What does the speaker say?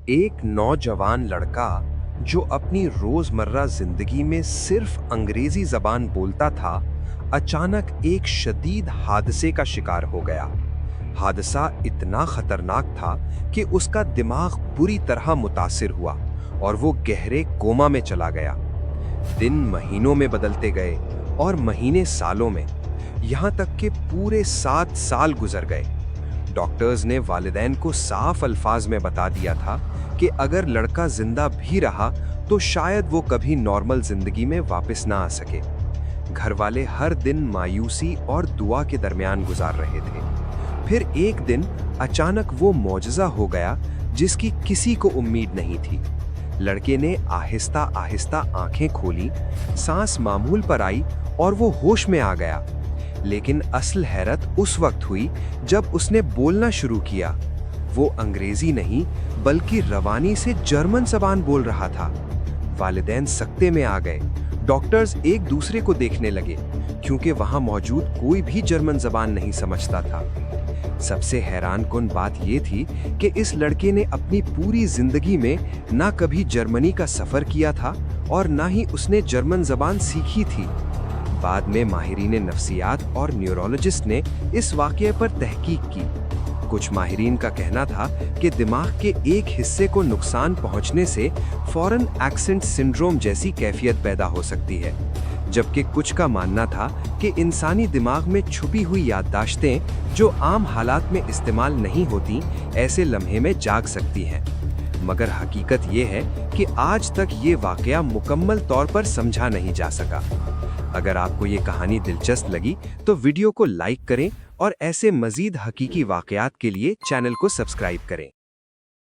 एक नौजवान लड़का जो अपनी रोजमर्रा जिंदगी में सिर्फ अंग्रेजी जबान बोलता था, अचानक एक शदीद हादसे का शिकार हो गया। हादसा इतना खतरनाक था कि उसका दिमाग बुरी तरह मुतासिर हुआ और वो गहरे कोमा में चला गया। दिन महीनों में बदलते गए और महीने सालों में, यहाँ तक कि पूरे 7 साल गुजर गए। डॉक्टर्स ने वालिदैन को साफ अल्फाज में बता दिया था कि अगर लड़का जिंदा भी रहा तो शायद वो कभी नॉर्मल जिंदगी में वापस ना आ सके। घर वाले हर दिन मायूसी और दुआ के दरमियान गुजार रहे थे। फिर एक दिन अचानक वो मौजज़ा हो गया जिसकी किसी को उम्मीद नहीं थी। लड़के ने आहिस्ता आहिस्ता आंखें खोली, सांस मामूल पर आई और वो होश में आ गया। लेकिन असल हैरत उस वक्त हुई जब उसने बोलना शुरू किया। वो अंग्रेजी नहीं बल्कि रवानी से जर्मन ज़बान बोल रहा था। वालिदैन सकते में आ गए। डॉक्टर्स एक दूसरे को देखने लगे क्योंकि वहां मौजूद कोई भी जर्मन ज़बान नहीं समझता था। सबसे हैरानकुन बात ये थी कि इस लड़के ने अपनी पूरी जिंदगी में ना कभी जर्मनी का सफर किया था और ना ही उसने जर्मन ज़बान सीखी थी। बाद में माहिरीन नफ्सियात और न्यूरोलॉजिस्ट ने इस वाक़ये पर तहकीक की। कुछ माहिरीन का कहना था कि दिमाग के एक हिस्से को नुकसान पहुंचने से फॉरेन एक्सेंट सिंड्रोम जैसी कैफियत पैदा हो सकती है, जबकि कुछ का मानना था कि इंसानी दिमाग में छुपी हुई याददाश्तें जो आम हालात में इस्तेमाल नहीं होती, ऐसे लम्हे में जाग सकती हैं। मगर हकीकत ये है कि आज तक ये वाक़या मुकम्मल तौर पर समझा नहीं जा सका। अगर आपको ये कहानी दिलचस्प लगी तो वीडियो को लाइक करें और ऐसे मज़ीद हकीकी वाक़यात के लिए चैनल को सब्सक्राइब करें।